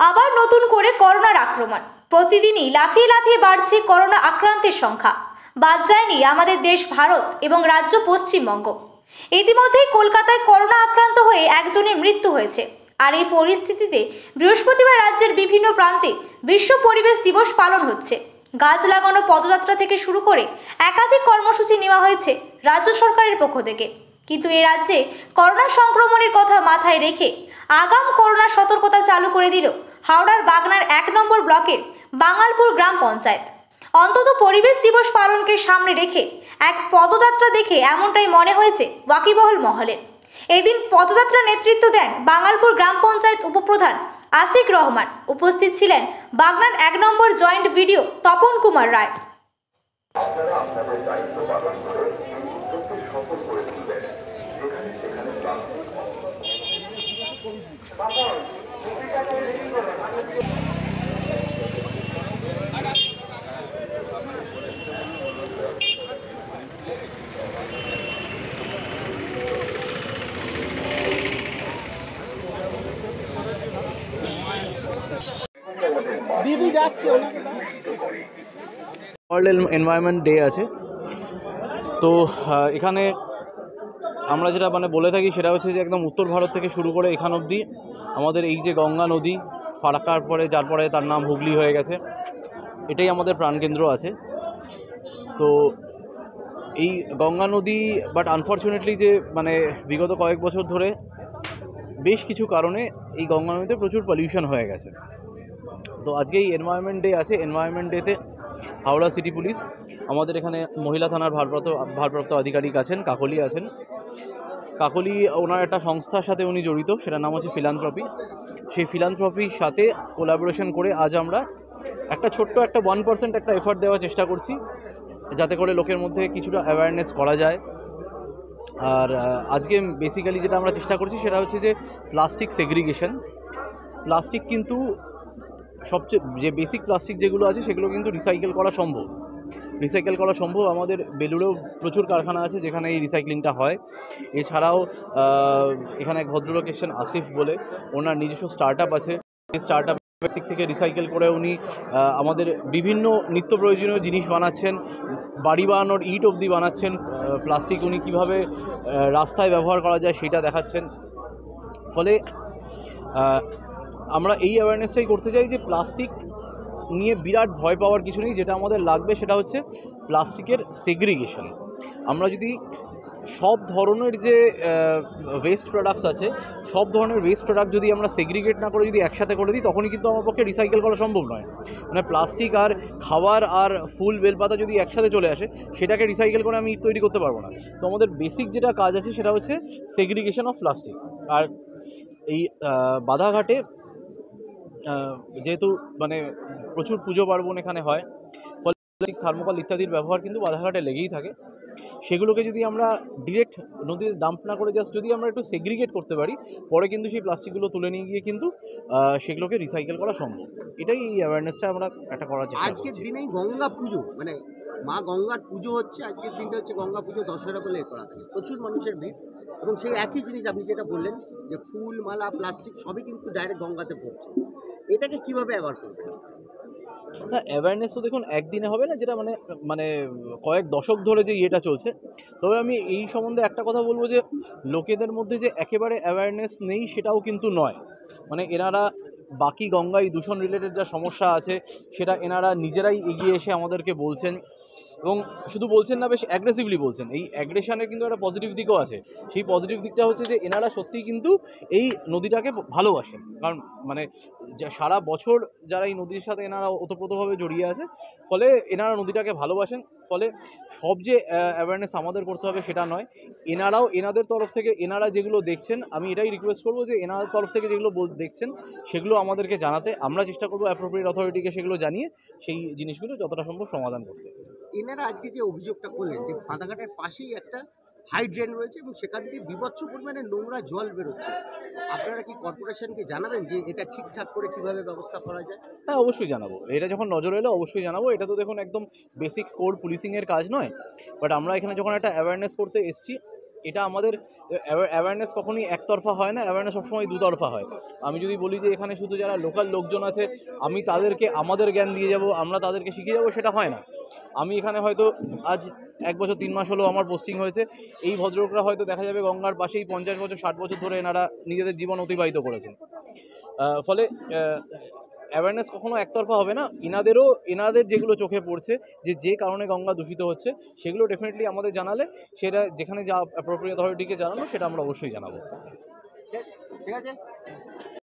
আবার নতুন করে করোনার আক্রমণ। প্রতিদিনই লাফিয়ে লাফিয়ে বাড়ছে করোনা আক্রান্তের সংখ্যা। বাদ যায়নি আমাদের দেশ ভারত এবং রাজ্য পশ্চিমবঙ্গ। ইতিমধ্যেই কলকাতায় করোনা আক্রান্ত হয়ে একজনের মৃত্যু হয়েছে। আর এই পরিস্থিতিতে বৃহস্পতিবার রাজ্যের বিভিন্ন প্রান্তে বিশ্ব পরিবেশ দিবস পালন হচ্ছে। গাছ লাগানো পদযাত্রা থেকে শুরু করে একাধিক কর্মসূচি নেওয়া হয়েছে রাজ্য সরকারের পক্ষ থেকে। কিন্তু এ রাজ্যে করোনা সংক্রমণের কথা মাথায় রেখে আগাম করোনা সতর্কতা চালু করে দিল হাওড়ার বাগনার 1 নম্বর ব্লকের বাঙালপুর গ্রাম পঞ্চায়েত। অন্তত পরিবেশ দিবস পালনকে সামনে রেখে এক পদযাত্রা দেখে এমনটাই মনে হয়েছে ওয়াকিবহল মহলের। এদিন পদযাত্রা নেতৃত্ব দেন বাঙালপুর গ্রাম পঞ্চায়েত উপপ্রধান আশিক রহমান। উপস্থিত ছিলেন বাগনান 1 নম্বর জয়েন্ট ভিডিও তপন কুমার রায়। আপনারা আপনাদের দায়িত্ব পালন করে উদ্যোগকে সফল করে তুলবেন। যেখানে সেখানে প্লাস্টিক দিদি যাচ্ছে ওয়ার্ল্ড এনভায়রনমেন্ট ডে আছে। তো এখানে আমরা যেটা বলে থাকি সেটা হচ্ছে যে একদম উত্তর ভারত থেকে শুরু করে এখান অবধি আমাদের এই যে গঙ্গা নদী ফারাক্কার পরে যার পরে তার নাম হুগলি হয়ে গেছে, এটাই আমাদের প্রাণকেন্দ্র আছে। তো এই গঙ্গা নদী আনফর্চুনেটলি যে বিগত কয়েক বছর ধরে বেশ কিছু কারণে এই গঙ্গা নদীতে প্রচুর পলিউশন হয়ে গেছে। তো আজকে এই এনভায়রনমেন্ট ডে আছে। এনভায়রনমেন্ট ডেতে হাওড়া সিটি পুলিশ, আমাদের এখানে মহিলা থানার ভারপ্রাপ্ত আধিকারিক আছেন, কাকলি আছেন। কাকলি ওনার একটা সংস্থার সাথে উনি জড়িত, সেটার নাম হচ্ছে ফিলান্থ্রপি। সেই ফিলান্থ্রপির সাথে কোলাবোরেশন করে আজ আমরা একটা ছোট্ট একটা 1% একটা এফার্ট দেওয়ার চেষ্টা করছি, যাতে করে লোকের মধ্যে কিছুটা অ্যাওয়ারনেস করা যায়। আর আজকে বেসিক্যালি যেটা আমরা চেষ্টা করছি সেটা হচ্ছে যে প্লাস্টিক সেগ্রিগেশন। প্লাস্টিক কিন্তু সবচেয়ে যে বেসিক প্লাস্টিক যেগুলো আছে সেগুলো কিন্তু রিসাইকেল করা সম্ভব। আমাদের বেলুড়েও প্রচুর কারখানা আছে যেখানে এই রিসাইক্লিংটা হয়। এছাড়াও এখানে এক ভদ্রলোক এসেছেন আসিফ বলে, ওনার নিজস্ব স্টার্ট আছে। এই স্টার্ট আপ প্লাস্টিক থেকে রিসাইকেল করে উনি আমাদের বিভিন্ন নিত্য প্রয়োজনীয় জিনিস বানাচ্ছেন, বাড়ি বানানোর ইট অবধি বানাচ্ছেন। প্লাস্টিক উনি কীভাবে রাস্তায় ব্যবহার করা যায় সেটা দেখাচ্ছেন। ফলে আমরা এই অ্যাওয়ারনেসটাই করতে চাই যে প্লাস্টিক নিয়ে বিরাট ভয় পাওয়ার কিছু নেই। যেটা আমাদের লাগবে সেটা হচ্ছে প্লাস্টিকের সেগ্রিগেশন। আমরা যদি সব ধরনের যে ওয়েস্ট প্রোডাক্টস আছে, সব ধরনের ওয়েস্ট প্রোডাক্ট যদি আমরা সেগ্রিগেট না করে যদি একসাথে করে দিই, তখনই কিন্তু আমার পক্ষে রিসাইকেল করা সম্ভব নয়। প্লাস্টিক আর খাবার আর ফুল বেলপাতা যদি একসাথে চলে আসে, সেটাকে রিসাইকেল করে আমি ইট তৈরি করতে পারবো না। তো আমাদের বেসিক যেটা কাজ আছে সেটা হচ্ছে সেগ্রিগেশন অফ প্লাস্টিক। আর এই বাধাঘাটে যেহেতু প্রচুর পুজো পার্বণ এখানে হয়, ফলে থার্মোকল ইত্যাদির ব্যবহার কিন্তু বাধাঘাটে লেগেই থাকে। সেগুলোকে যদি আমরা ডিরেক্ট নদীতে ডাম্প না করে জাস্ট যদি আমরা একটু সেগ্রিগেট করতে পারি, পরে কিন্তু সেই প্লাস্টিকগুলো তুলে নিয়ে গিয়ে কিন্তু সেগুলোকে রিসাইকেল করা সম্ভব। এটাই এই অ্যাওয়ারনেসটা আমরা একটা করার চেষ্টা করছি। আজকের দিনেই গঙ্গা পুজো, মা গঙ্গার পুজো হচ্ছে। আজকের দিনটা হচ্ছে গঙ্গা পুজো, দশহরা বলে করা থাকে, প্রচুর মানুষের ভিড়। এবং সেই একই জিনিস আপনি যেটা বললেন যে ফুল মালা প্লাস্টিক সবই কিন্তু ডাইরেক্ট গঙ্গাতে পড়ছে, এটাকে কিভাবে অ্যাভয়েড করবেন? না, অ্যাওয়ারনেস তো দেখুন একদিনে হবে না, যেটা কয়েক দশক ধরে যে ইয়েটা চলছে। তবে আমি এই সম্বন্ধে একটা কথা বলবো যে লোকেদের মধ্যে যে একেবারে অ্যাওয়ারনেস নেই সেটাও কিন্তু নয়। এনারা বাকি গঙ্গায় দূষণ রিলেটেড যা সমস্যা আছে সেটা এনারা নিজেরাই এগিয়ে এসে আমাদেরকে বলছেন, এবং শুধু বলছেন না, বেশ অ্যাগ্রেসিভলি বলছেন। এই অ্যাগ্রেশনের কিন্তু একটা পজিটিভ দিকও আছে। সেই পজিটিভ দিকটা হচ্ছে যে এনারা সত্যিই কিন্তু এই নদীটাকে ভালোবাসেন। কারণ সারা বছর যারা এই নদীর সাথে এনারা ওতপ্রোতভাবে জড়িয়ে আছে, ফলে এনারা নদীটাকে ভালোবাসেন। ফলে সব যে অ্যাওয়ারনেস আমাদের করতে হবে সেটা নয়, এনারাও এনাদের তরফ থেকে এনারা যেগুলো দেখছেন, আমি এটাই রিকোয়েস্ট করবো যে এনাদের তরফ থেকে যেগুলো দেখছেন সেগুলো আমাদেরকে জানাতে। আমরা চেষ্টা করবো অ্যাপ্রোপ্রিয়েট অথরিটিকে সেগুলো জানিয়ে সেই জিনিসগুলো যতটা সম্ভব সমাধান করতে। এনারা আজকে যে অভিযোগটা করলেন যে বাধাঘাটের পাশেই একটা হাই ড্রেন রয়েছে এবং সেখান থেকে বিভৎস পরিমাণে নোংরা জল বেরোচ্ছে, আপনারা কি কর্পোরেশনকে জানাবেন যে এটা ঠিকঠাক করে কিভাবে ব্যবস্থা করা যায়? হ্যাঁ, অবশ্যই জানাবো। এটা যখন নজরে এলো অবশ্যই জানাবো। এটা তো দেখুন একদম বেসিক কোর পুলিশিংয়ের কাজ নয়, বাট আমরা এখানে যখন একটা অ্যাওয়ারনেস করতে এসেছি, এটা আমাদের অ্যাওয়ারনেস কখনোই একতরফা হয় না, অ্যাওয়ারনেস সবসময় দুতরফা হয়। আমি যদি বলি যে এখানে শুধু যারা লোকাল লোকজন আছে আমি তাদেরকে আমাদের জ্ঞান দিয়ে যাব, আমরা তাদেরকে শিখিয়ে যাবো, সেটা হয় না। আমি এখানে হয়তো আজ 1 বছর 3 মাস হলো আমার পোস্টিং হয়েছে, এই ভদ্রলোকরা হয়তো দেখা যাবে গঙ্গার পাশেই 50 বছর 60 বছর ধরে এনারা নিজেদের জীবন অতিবাহিত করেছেন। ফলে অ্যাওয়ারনেস কখনো একতরফা হবে না। এনাদের যেগুলো চোখে পড়ছে যে কারণে গঙ্গা দূষিত হচ্ছে সেগুলো ডেফিনেটলি আমাদের জানালে, সেটা যেখানে যা অ্যাপ্রোপ্রিয়েট অথরিটিকে জানানো সেটা আমরা অবশ্যই জানাবো। ঠিক আছে।